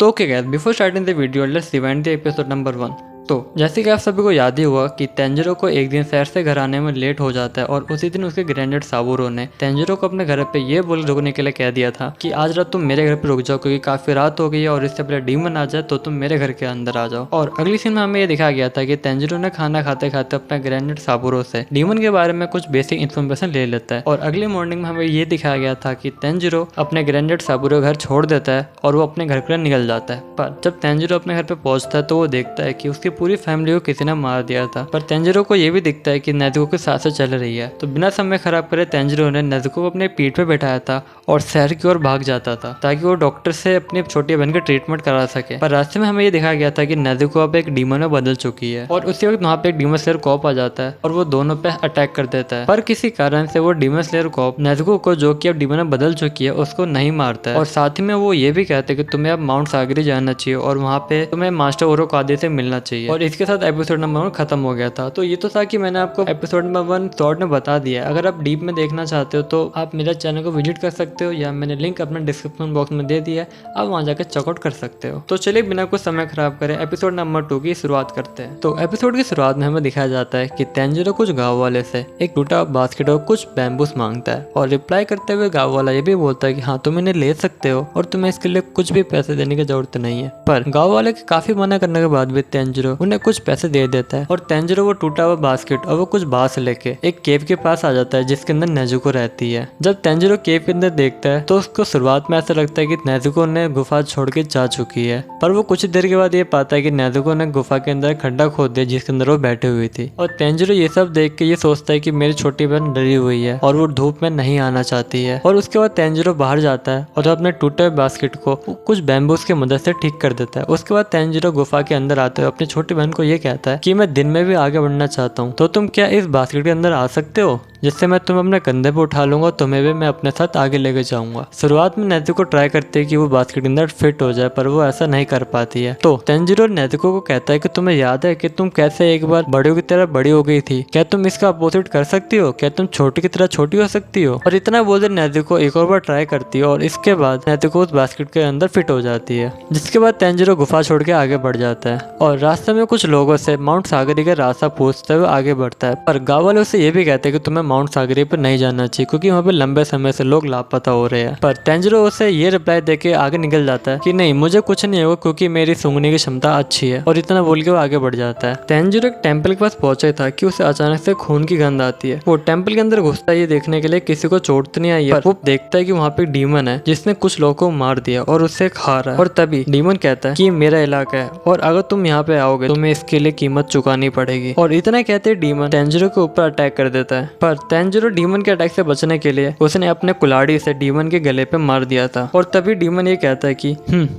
तो okay guys, before starting the video let's rewind the episode number 1। तो जैसे कि आप सभी को याद ही हुआ कि तेंजिरो को एक दिन शहर से घर आने में लेट हो जाता है और उसी दिन उसके ग्रैंडडैड साबुरो ने तेंजिरो को अपने घर पे ये बोल रुकने के लिए कह दिया था कि आज रात तुम मेरे घर पे रुक जाओ क्योंकि काफी रात हो गई है और इससे पहले डीमन आ जाए तो तुम मेरे घर के अंदर आ जाओ। और अगली सीन में हमें ये दिखाया गया था कि तेंजिरो ने खाना खाते खाते अपने ग्रैंडडैड साबुरो से डीमन के बारे में कुछ बेसिक इन्फॉर्मेशन ले लेता है। और अगली मॉर्निंग में हमें ये दिखाया गया था कि तेंजिरो अपने ग्रैंडडैड साबुरो घर छोड़ देता है और वो अपने घर के लिए निकल जाता है। पर जब तेंजिरो अपने घर पे पहुंचता है तो वो देखता है कि उसकी पूरी फैमिली को किसी ने मार दिया था। पर तेंजिरो को ये भी दिखता है कि नेजुको की सांसें चल रही है, तो बिना समय खराब करे तेंजिरो ने नेजुको को अपने पीठ पे बैठाया था और शहर की ओर भाग जाता था ताकि वो डॉक्टर से अपनी छोटी बहन की ट्रीटमेंट करा सके। पर रास्ते में हमें ये दिखाया गया था कि नेजुको अब एक डीमन में बदल चुकी है और उसी वक्त वहाँ पे एक डीमन स्लेयर कॉप आ जाता है और वो दोनों पे अटैक कर देता है। पर किसी कारण से वो डीमन स्लेयर कॉप नेजुको को, जो कि अब डीमन में बदल चुकी है, उसको नहीं मारता है। और साथ ही में वो ये भी कहते हैं कि तुम्हें अब माउंट सागरी जाना चाहिए और वहाँ पे तुम्हें मास्टर ओरोकादे से मिलना चाहिए। और इसके साथ एपिसोड नंबर 1 खत्म हो गया था। तो ये तो था कि मैंने आपको एपिसोड नंबर 1 शॉर्ट में बता दिया। अगर आप डीप में देखना चाहते हो तो आप मेरे चैनल को विजिट कर सकते हो या मैंने लिंक अपने डिस्क्रिप्शन बॉक्स में दे दिया है, आप वहाँ जाकर चेकआउट कर सकते हो। तो चलिए बिना कुछ समय खराब करें एपिसोड नंबर 2 की शुरुआत करते हैं। तो एपिसोड की शुरुआत में हमें दिखाया जाता है कि तेंजिरो कुछ गाँव वाले से एक टूटा बास्केट और कुछ बैम्बूस मांगता है और रिप्लाई करते हुए गाँव वाला ये भी बोलता है कि हाँ तुम इन्हें ले सकते हो और तुम्हें इसके लिए कुछ भी पैसे देने की जरूरत नहीं है। पर गाँव वाले के काफी मना करने के बाद भी तेंजिरो उन्हें कुछ पैसे दे देता है और तेंजिरो वो टूटा हुआ बास्केट और वो कुछ बांस लेके एक केव के पास आ जाता है जिसके अंदर नेजुको रहती है। जब तेंजिरो केव के अंदर देखता है तो उसको शुरुआत में ऐसा लगता है कि नेजुको ने गुफा छोड़ के जा चुकी है, पर वो कुछ देर के बाद ये पाता है कि नेजुको ने गुफा के अंदर खड्डा खोद दिया जिसके अंदर वो बैठी हुई थी। और तेंजिरो ये सब देख के ये सोचता है कि मेरी छोटी बहन डरी हुई है और वो धूप में नहीं आना चाहती है। और उसके बाद तेंजिरो बाहर जाता है और अपने टूटे हुए बास्केट को कुछ बैम्बूस की मदद से ठीक कर देता है। उसके बाद तेंजिरो गुफा के अंदर आते हुए अपनी छोटी बहन को ये कहता है कि मैं दिन में भी आगे बढ़ना चाहता हूँ, तो तुम क्या इस बास्केट के अंदर आ सकते हो जिससे मैं तुम्हें अपने कंधे पे उठा लूंगा, तुम्हें भी मैं अपने साथ आगे लेके जाऊंगा। शुरुआत में नेजुको ट्राई करती है कि वो बास्केट के अंदर फिट हो जाए, पर वो ऐसा नहीं कर पाती है। तो तेंजिरो नेजुको को कहता है कि तुम्हें याद है कि तुम कैसे एक बार बड़ियों की तरह बड़ी हो गई थी, क्या तुम इसका अपोजिट कर सकती हो, क्या तुम छोटी की तरह छोटी हो सकती हो। और इतना बोलते नेजुको एक और बार ट्राई करती है और इसके बाद नेजुको उस बास्केट के अंदर फिट हो जाती है। जिसके बाद तेंजिरो गुफा छोड़ के आगे बढ़ जाता है और रास्ते में कुछ लोगों से माउंट सागरी का रास्ता पूछते हुए आगे बढ़ता है। पर गाँव वाले उसे ये भी कहते हैं कि तुम्हें माउंट सागरी पर नहीं जाना चाहिए क्योंकि वहाँ पे लंबे समय से लोग लापता हो रहे हैं। पर तेंजिरो उसे ये रिप्लाई देके आगे निकल जाता है कि नहीं, मुझे कुछ नहीं होगा क्योंकि मेरी सूंघने की क्षमता अच्छी है। और इतना बोल के वो आगे बढ़ जाता है। तेंजिरो एक टेंपल के पास पहुंचा था कि उसे अचानक से खून की गंध आती है। वो टेंपल के अंदर घुसता है ये देखने के लिए किसी को चोट तो नहीं आई है, पर वो देखता है कि वहाँ पे डीमन है जिसने कुछ लोगों को मार दिया और उससे खा रहा है। और तभी डीमन कहता है कि मेरा इलाका है और अगर तुम यहाँ पे आओगे तो तुम्हें इसके लिए कीमत चुकानी पड़ेगी। और इतना कहते डीमन तेंजिरो के ऊपर अटैक कर देता है। पर तेंजिरो डीमन के अटैक से बचने के लिए उसने अपने कुल्हाड़ी से डीमन के गले पे मार दिया था। और तभी डीमन ये कहता है कि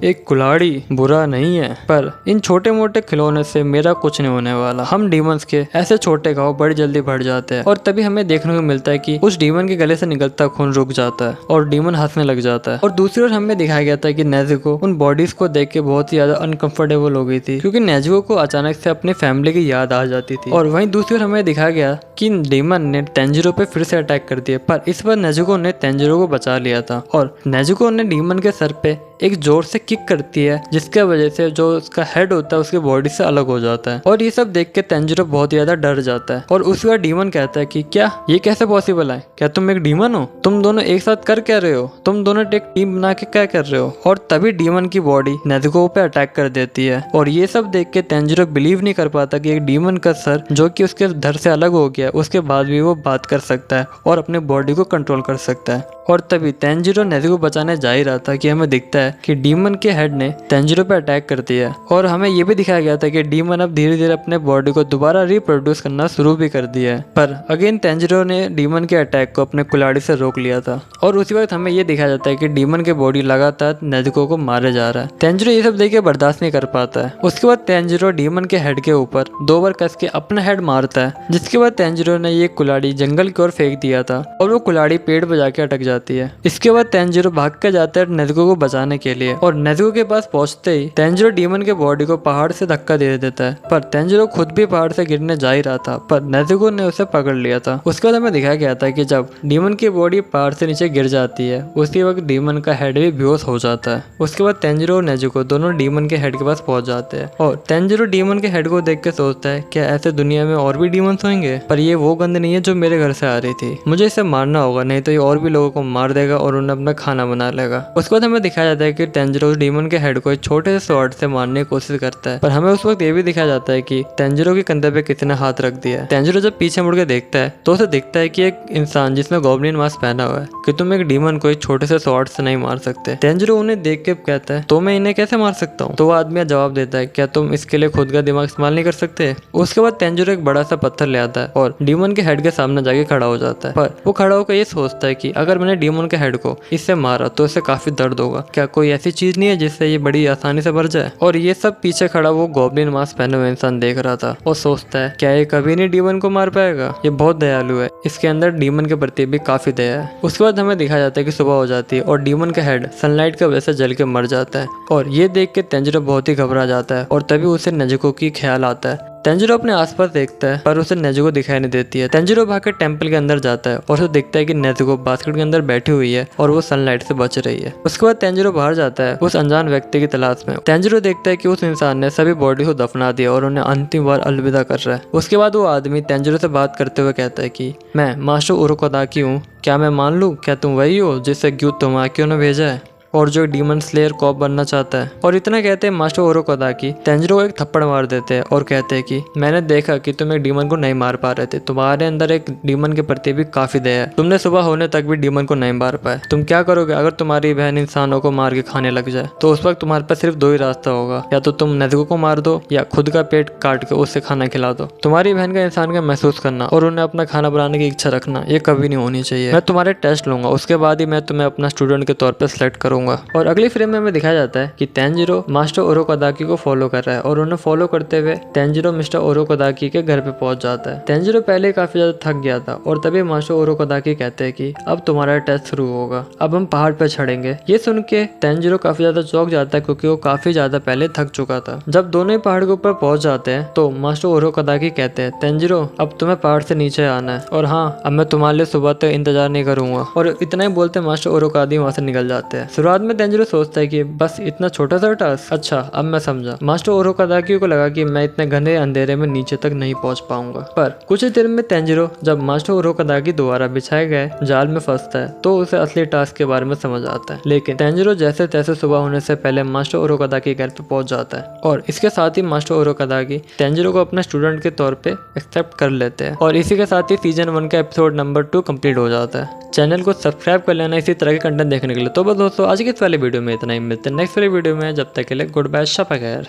एक कुल्हाड़ी बुरा नहीं है, पर इन छोटे मोटे खिलौने से मेरा कुछ नहीं होने वाला। हम डीमंस के ऐसे छोटे घाव बड़ी जल्दी बढ़ जाते हैं। और तभी हमें देखने को मिलता है कि उस डीमन के गले से निकलता खून रुक जाता है और डीमन हंसने लग जाता है। और दूसरी ओर हमें दिखाया गया था कि नेजुको उन बॉडीज को देख के बहुत ही ज्यादा अनकंफर्टेबल हो गई थी क्योंकि नेजुको को अचानक से अपनी फैमिली की याद आ जाती थी। और वहीं दूसरी ओर हमें दिखाया गया कि डीमन ने तेंजिरो पे फिर से अटैक कर दिया, पर इस बार नेजुको ने तेंजिरो को बचा लिया था। और नेजुको ने डीमन के सर पे एक जोर से किक करती है जिसके वजह से जो उसका हेड होता है उसकी बॉडी से अलग हो जाता है। और ये सब देख के तेंजिरो बहुत ज्यादा डर जाता है। और उसके बाद डीमन कहता है कि क्या ये कैसे पॉसिबल है, क्या तुम एक डीमन हो, तुम दोनों एक साथ कर क्या रहे हो, तुम दोनों एक टीम बना के क्या कर रहे हो। और तभी डीमन की बॉडी नेजुको पे अटैक कर देती है। और ये सब देख के तेंजिरो बिलीव नहीं कर पाता कि एक डीमन का सर जो कि उसके धड़ से अलग हो गया उसके बाद भी वो बात कर सकता है और अपने बॉडी को कंट्रोल कर सकता है। और तभी तेंजिरो नेजुको बचाने जा ही रहा था कि हमें दिखता है कि डीमन के हेड ने तेंजिरो पे अटैक कर दिया। और हमें ये भी दिखाया गया था कि डीमन अब धीरे धीरे अपने बॉडी को दोबारा रिप्रोड्यूस करना शुरू भी कर दिया है। पर अगेन तेंजिरो ने डीमन के अटैक को अपने कुल्हाड़ी से रोक लिया था। और उसी वक्त हमें ये दिखाया जाता है कि डीमन की बॉडी लगातार नेजुको को मारे जा रहा है। तेंजिरो ये सब देख के बर्दाश्त नहीं कर पाता है। उसके बाद तेंजिरो डीमन के हेड के ऊपर 2 बार कस के अपना हेड मारता है, जिसके बाद तेंजिरो ने ये कुल्हाड़ी जंगल की ओर फेंक दिया था और वो कुल्हाड़ी पेड़ पर जाके अटक जाती है। इसके बाद तेंजिरो भाग के जाता है नेजुको को बचाने के लिए। और नेजुको के पास पहुंचते ही तेंजिरो डीमन के बॉडी को पहाड़ से धक्का दे देता है, पर तेंजिरो खुद भी पहाड़ से गिरने जा ही रहा था, पर नेजुको ने उसे पकड़ लिया था। उसके बाद हमें दिखाया गया था कि जब डीमन की बॉडी पहाड़ से नीचे गिर जाती है उसी वक्त डीमन का हेड भी बेहोश हो जाता है। उसके बाद तेंजिरो और नेजुको दोनों डीमन के हेड के पास पहुंच जाते हैं और तेंजिरो डीमन के हेड को देख के सोचता है क्या ऐसे दुनिया में और भी डीमंस होंगे, पर ये वो गंध नहीं है जो मेरे घर से आ रही थी, मुझे इसे मारना होगा नहीं तो ये और भी लोगों को मार देगा और उन्हें अपना खाना बना लेगा। उसके बाद हमें दिखाया जाता है कि तेंजिरो डीमन के हेड को एक छोटे से स्वॉर्ड से मारने की कोशिश करता है, पर हमें उस वक्त ये भी दिखाया जाता है कि तेंजिरो के कंधे पे किसी ने हाथ रख दिया है। तेंजिरो जब पीछे मुड़ के देखता है तो उसे दिखता है कि एक इंसान जिसने गॉब्लिन मास्क पहना हुआ है कि तुम एक डीमन को एक छोटे से स्वॉर्ड से नहीं मार सकते। तेंजिरो उन्हें देख के कहता है तो मैं इन्हें कैसे मार सकता हूँ? तो वो आदमी जवाब देता है क्या तुम इसके लिए खुद का दिमाग इस्तेमाल नहीं कर सकते? उसके बाद तेंजिरो एक बड़ा सा पत्थर ले आता है और डीमन के हेड के सामने जाके खड़ा हो जाता है, पर वो खड़ा होकर ये सोचता है कि अगर मैंने डीमन के हेड को इससे मारा तो इसे काफी दर्द होगा, क्या कोई ऐसी चीज नहीं है जिससे ये बड़ी आसानी से भर जाए? और ये सब पीछे खड़ा वो गॉब्लिन मास्क पहने हुए इंसान देख रहा था और सोचता है क्या ये कभी नहीं डीमन को मार पाएगा, ये बहुत दयालु है, इसके अंदर डीमन के प्रति भी काफी दया है। उसके बाद हमें दिखाया जाता है कि सुबह हो जाती है और डीमन का हेड सनलाइट की वजह से जल के मर जाता है और ये देख के तेंजिरो बहुत ही घबरा जाता है और तभी उसे नेजुको की ख्याल आता है। तेंजिरो अपने आसपास देखता है पर उसे नेजुको दिखाई नहीं देती है। तेंजिरो भागकर टेंपल के अंदर जाता है और उसे दिखता है कि नेजुको बास्केट के अंदर बैठी हुई है और वो सनलाइट से बच रही है। उसके बाद तेंजिरो बाहर जाता है उस अनजान व्यक्ति की तलाश में। तेंजिरो देखता है कि उस इंसान ने सभी बॉडी को दफना दिया और उन्हें अंतिम बार अलविदा कर रहा है। उसके बाद वो आदमी तेंजिरो से बात करते हुए कहता है कि मैं मास्टर उरोकोदाकी हूँ, क्या मैं मान लूँ? क्या तुम वही हो जिससे ग्यूट तोमाकियो ने भेजा है और जो डीमन स्लेयर कॉप बनना चाहता है? और इतना कहते हैं मास्टर उरोकोदाकी तेंजिरो को एक थप्पड़ मार देते हैं और कहते हैं कि मैंने देखा कि तुम एक डीमन को नहीं मार पा रहे थे, तुम्हारे अंदर एक डीमन के प्रति भी काफी दया है, तुमने सुबह होने तक भी डीमन को नहीं मार पाए। तुम क्या करोगे अगर तुम्हारी बहन इंसानों को मार के खाने लग जाए? तो उस वक्त तुम्हारे पास सिर्फ दो ही रास्ता होगा, या तो तुम नेजुको को मार दो या खुद का पेट काट के उससे खाना खिला दो। तुम्हारी बहन का इंसान का महसूस करना और उन्हें अपना खाना बनाने की इच्छा रखना ये कभी नहीं होनी चाहिए। मैं तुम्हारे टेस्ट लूंगा, उसके बाद ही मैं तुम्हें अपना स्टूडेंट के तौर पर सिलेक्ट करूंगा। और अगली फ्रेम में हमें दिखाया जाता है कि तेंजिरो मास्टर उरोकोदाकी को फॉलो कर रहा है और उन्हें फॉलो करते हुए तेंजिरो मिस्टर उरोकोदाकी के घर पे पहुंच जाता है। तेंजिरो पहले काफी ज्यादा थक गया था और तभी मास्टर उरोकोदाकी कहते हैं कि अब तुम्हारा टेस्ट शुरू होगा, अब हम पहाड़ पे चढ़ेंगे। ये सुन के तेंजिरो काफी ज्यादा चौंक जाता है क्योंकि वो काफी ज्यादा पहले थक चुका था। जब दोनों ही पहाड़ के ऊपर पहुंच जाते हैं तो मास्टर उरोकोदाकी कहते हैं तेंजिरो अब तुम्हें पहाड़ से नीचे आना है और हाँ अब मैं तुम्हारे लिए सुबह तक इंतजार नहीं करूंगा। और इतना ही बोलते मास्टर उरोकोदाकी वहां से निकल जाते हैं। शुरुआत में तेंजिरो सोचता है कि बस इतना छोटा सा टास्क, अच्छा अब मैं समझा। मास्टर उरोकोदाकी को लगा कि मैं इतने घने अंधेरे में नीचे तक नहीं पहुंच पाऊंगा। पर कुछ ही देर में तेंजिरो जब मास्टर उरोकोदाकी द्वारा बिछाए गए जाल में फंसता है तो उसे असली टास्क के बारे में समझ आता है। लेकिन तेंजिरो जैसे तैसे सुबह होने से पहले मास्टर उरोकोदाकी घर पे पहुंच जाता है और इसके साथ ही मास्टर उरोकोदाकी तेंजिरो को अपने स्टूडेंट के तौर पे एक्सेप्ट कर लेते हैं। और इसी के साथ ही सीजन 1 का एपिसोड नंबर 2 कंप्लीट हो जाता है। चैनल को सब्सक्राइब कर लेना इसी तरह के कंटेंट देखने के लिए। तो बस दोस्तों आज की इस वाले वीडियो में इतना ही, मिलते हैं नेक्स्ट वाले वीडियो में, जब तक के लिए गुड बाय, शप खैर।